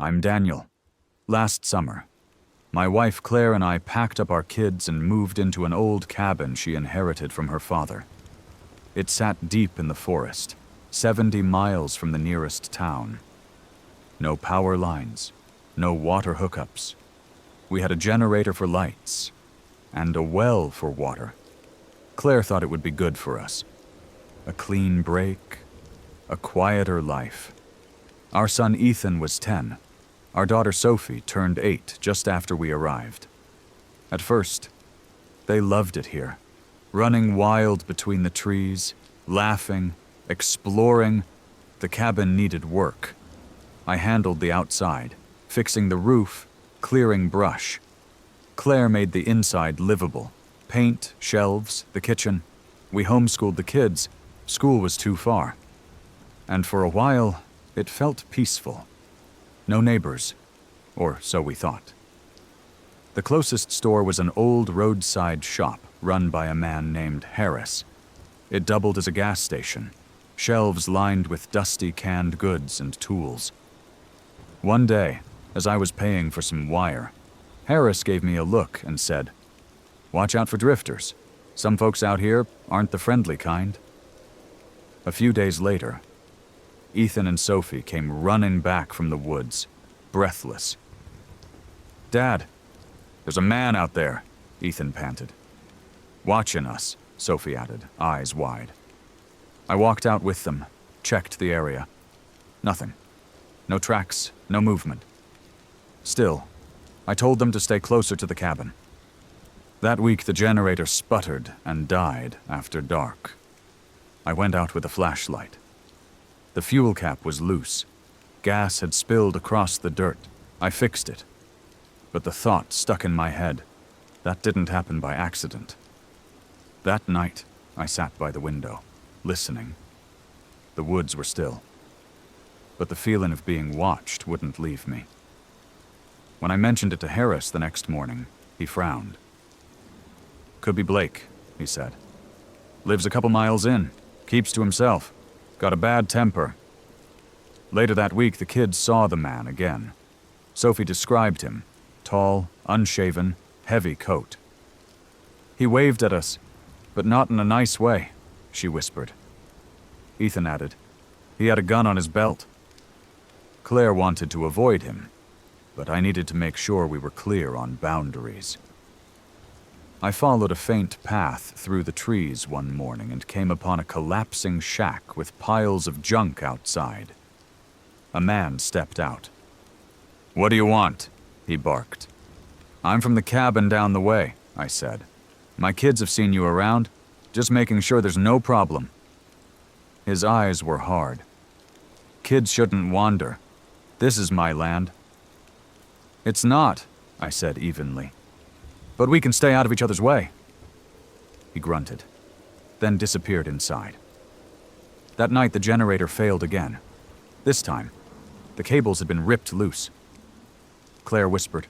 I'm Daniel. Last summer, my wife Claire and I packed up our kids and moved into an old cabin she inherited from her father. It sat deep in the forest, 70 miles from the nearest town. No power lines, no water hookups. We had a generator for lights, and a well for water. Claire thought it would be good for us. A clean break, a quieter life. Our son Ethan was 10. Our daughter Sophie turned 8 just after we arrived. At first, they loved it here, running wild between the trees, laughing, exploring. The cabin needed work. I handled the outside, fixing the roof, clearing brush. Claire made the inside livable. Paint, shelves, the kitchen. We homeschooled the kids. School was too far. And for a while, it felt peaceful. No neighbors, or so we thought. The closest store was an old roadside shop run by a man named Harris. It doubled as a gas station, shelves lined with dusty canned goods and tools. One day, as I was paying for some wire, Harris gave me a look and said, "Watch out for drifters. Some folks out here aren't the friendly kind." A few days later, Ethan and Sophie came running back from the woods, breathless. "Dad, there's a man out there," Ethan panted. "Watching us," Sophie added, eyes wide. I walked out with them, checked the area. Nothing. No tracks, no movement. Still, I told them to stay closer to the cabin. That week, the generator sputtered and died after dark. I went out with a flashlight. The fuel cap was loose. Gas had spilled across the dirt. I fixed it. But the thought stuck in my head. That didn't happen by accident. That night, I sat by the window, listening. The woods were still. But the feeling of being watched wouldn't leave me. When I mentioned it to Harris the next morning, he frowned. "Could be Blake," he said. "Lives a couple miles in, keeps to himself. Got a bad temper." Later that week, the kids saw the man again. Sophie described him. Tall, unshaven, heavy coat. "He waved at us, but not in a nice way," she whispered. Ethan added, "He had a gun on his belt." Claire wanted to avoid him, but I needed to make sure we were clear on boundaries. I followed a faint path through the trees one morning and came upon a collapsing shack with piles of junk outside. A man stepped out. "What do you want?" he barked. "I'm from the cabin down the way," I said. "My kids have seen you around, just making sure there's no problem." His eyes were hard. "Kids shouldn't wander. This is my land." "It's not," I said evenly. "But we can stay out of each other's way." He grunted, then disappeared inside. That night, the generator failed again. This time, the cables had been ripped loose. Claire whispered,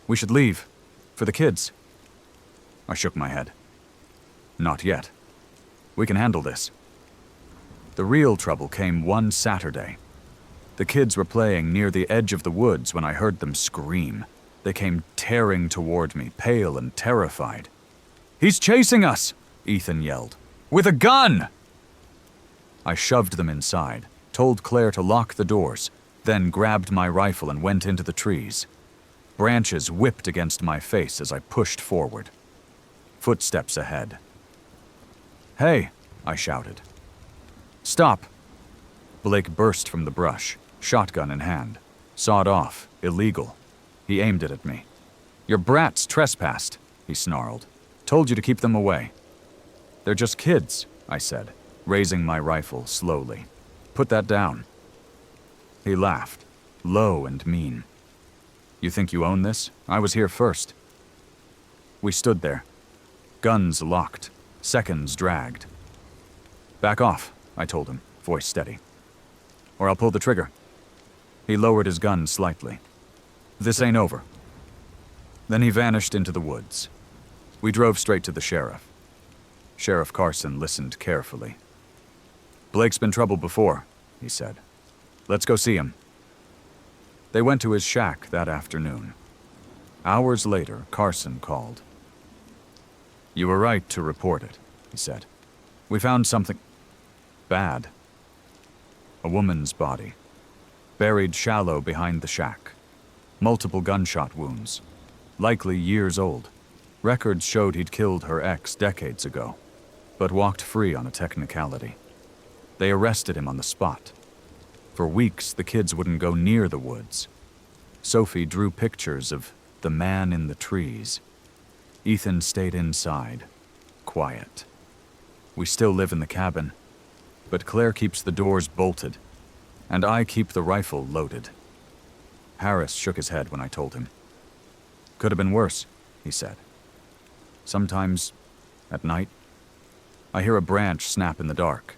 "We should leave. For the kids." I shook my head. "Not yet. We can handle this." The real trouble came one Saturday. The kids were playing near the edge of the woods when I heard them scream. They came tearing toward me, pale and terrified. "He's chasing us!" Ethan yelled. "With a gun!" I shoved them inside, told Claire to lock the doors, then grabbed my rifle and went into the trees. Branches whipped against my face as I pushed forward. Footsteps ahead. "Hey!" I shouted. "Stop!" Blake burst from the brush, shotgun in hand. Sawed off, illegal. He aimed it at me. "Your brats trespassed," he snarled. "Told you to keep them away." "They're just kids," I said, raising my rifle slowly. "Put that down." He laughed, low and mean. "You think you own this? I was here first." We stood there, guns locked, seconds dragged. "Back off," I told him, voice steady. "Or I'll pull the trigger." He lowered his gun slightly. "This ain't over." Then he vanished into the woods. We drove straight to the sheriff. Sheriff Carson listened carefully. "Blake's been trouble before," he said. "Let's go see him." They went to his shack that afternoon. Hours later, Carson called. "You were right to report it," he said. "We found something bad. A woman's body, buried shallow behind the shack. Multiple gunshot wounds, likely years old. Records showed he'd killed her ex decades ago, but walked free on a technicality. They arrested him on the spot. For weeks, the kids wouldn't go near the woods. Sophie drew pictures of the man in the trees. Ethan stayed inside, quiet. We still live in the cabin, but Claire keeps the doors bolted, and I keep the rifle loaded." Harris shook his head when I told him. "Could have been worse," he said. "Sometimes, at night, I hear a branch snap in the dark.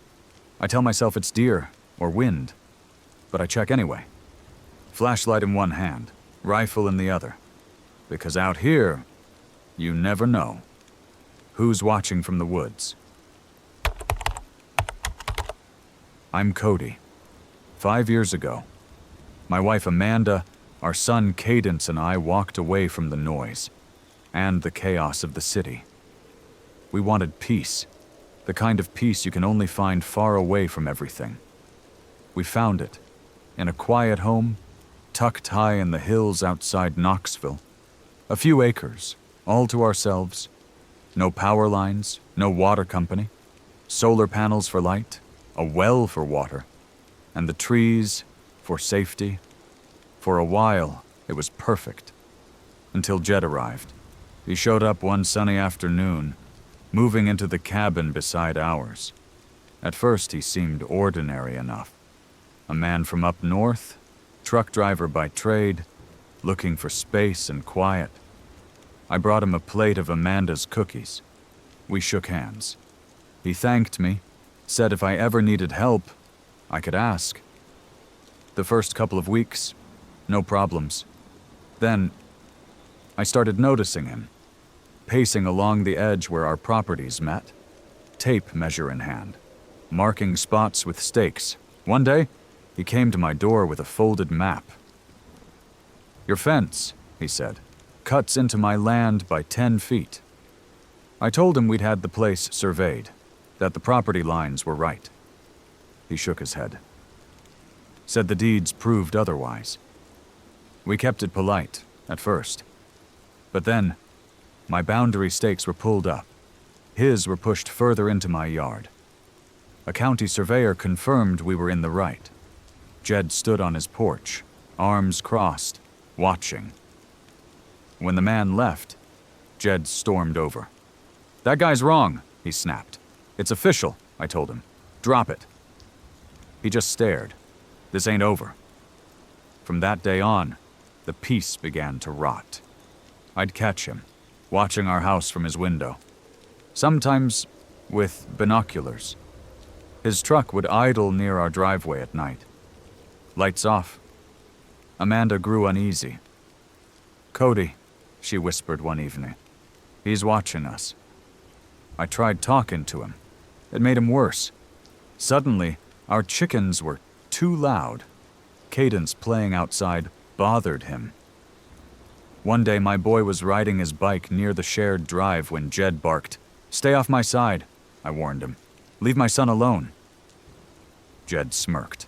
I tell myself it's deer or wind, but I check anyway. Flashlight in one hand, rifle in the other. Because out here, you never know who's watching from the woods." I'm Cody. 5 years ago, my wife Amanda, our son Cadence, and I walked away from the noise and the chaos of the city. We wanted peace, the kind of peace you can only find far away from everything. We found it in a quiet home, tucked high in the hills outside Knoxville. A few acres, all to ourselves. No power lines, no water company. Solar panels for light, a well for water, and the trees for safety. For a while, it was perfect. Until Jed arrived. He showed up one sunny afternoon, moving into the cabin beside ours. At first, he seemed ordinary enough. A man from up north, truck driver by trade, looking for space and quiet. I brought him a plate of Amanda's cookies. We shook hands. He thanked me, said if I ever needed help, I could ask. The first couple of weeks, no problems. Then, I started noticing him, pacing along the edge where our properties met, tape measure in hand, marking spots with stakes. One day, he came to my door with a folded map. "Your fence," he said, "cuts into my land by 10 feet. I told him we'd had the place surveyed, that the property lines were right. He shook his head. Said the deeds proved otherwise. We kept it polite, at first. But then, my boundary stakes were pulled up. His were pushed further into my yard. A county surveyor confirmed we were in the right. Jed stood on his porch, arms crossed, watching. When the man left, Jed stormed over. "That guy's wrong," he snapped. "It's official," I told him. "Drop it." He just stared. This ain't over. From that day on, the peace began to rot. I'd catch him, watching our house from his window. Sometimes with binoculars. His truck would idle near our driveway at night. Lights off. Amanda grew uneasy. "Cody," she whispered one evening. "He's watching us." I tried talking to him. It made him worse. Suddenly, our chickens were too loud. Cadence playing outside bothered him. One day, my boy was riding his bike near the shared drive when Jed barked. "Stay off my side," I warned him. "Leave my son alone." Jed smirked.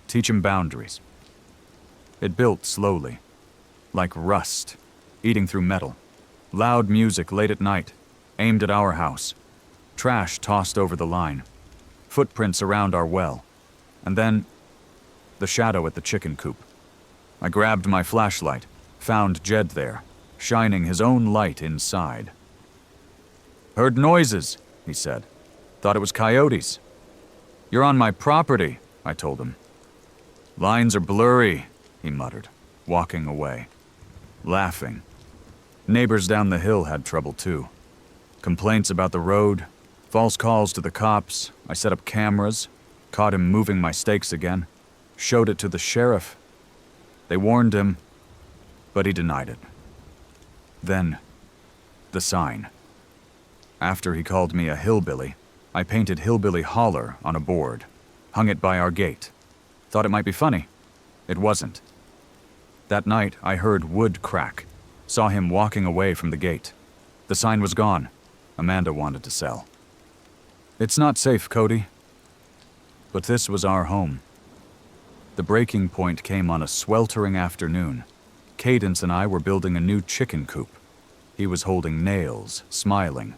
"Teach him boundaries." It built slowly, like rust, eating through metal. Loud music late at night, aimed at our house. Trash tossed over the line. Footprints around our well. And then, the shadow at the chicken coop. I grabbed my flashlight, found Jed there, shining his own light inside. "Heard noises," he said. "Thought it was coyotes." "You're on my property," I told him. "Lines are blurry," he muttered, walking away. Laughing. Neighbors down the hill had trouble too. Complaints about the road, false calls to the cops. I set up cameras, caught him moving my stakes again, showed it to the sheriff. They warned him, but he denied it. Then, the sign. After he called me a hillbilly, I painted Hillbilly Holler on a board, hung it by our gate. Thought it might be funny. It wasn't. That night, I heard wood crack, saw him walking away from the gate. The sign was gone. Amanda wanted to sell. It's not safe, Cody. But this was our home. The breaking point came on a sweltering afternoon. Cadence and I were building a new chicken coop. He was holding nails, smiling.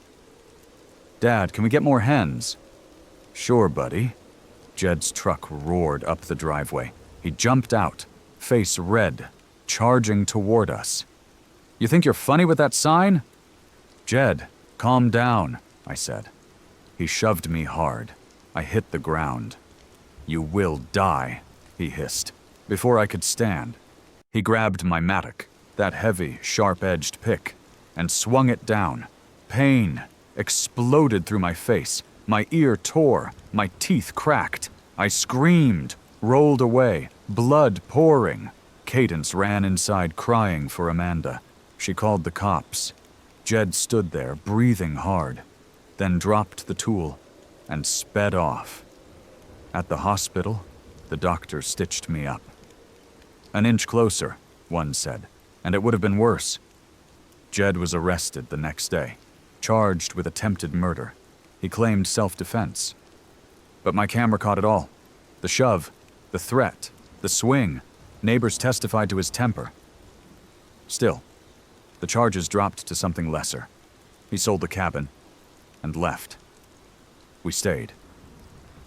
Dad, can we get more hens? Sure, buddy. Jed's truck roared up the driveway. He jumped out, face red, charging toward us. You think you're funny with that sign? Jed, calm down, I said. He shoved me hard. I hit the ground. You will die, he hissed. Before I could stand, he grabbed my mattock, that heavy, sharp-edged pick, and swung it down. Pain exploded through my face. My ear tore. My teeth cracked. I screamed, rolled away, blood pouring. Cadence ran inside crying for Amanda. She called the cops. Jed stood there, breathing hard, then dropped the tool and sped off. At the hospital, the doctor stitched me up. An inch closer, one said, and it would have been worse. Jed was arrested the next day, charged with attempted murder. He claimed self-defense. But my camera caught it all. The shove, the threat, the swing. Neighbors testified to his temper. Still, the charges dropped to something lesser. He sold the cabin and left. We stayed.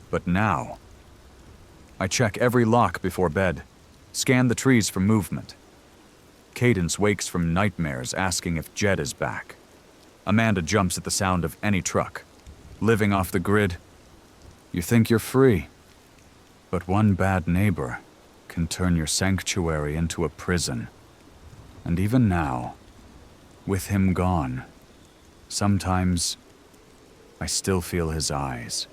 But now, I check every lock before bed, scan the trees for movement. Cadence wakes from nightmares asking if Jed is back. Amanda jumps at the sound of any truck. Living off the grid, you think you're free. But one bad neighbor can turn your sanctuary into a prison. And even now, with him gone, sometimes I still feel his eyes.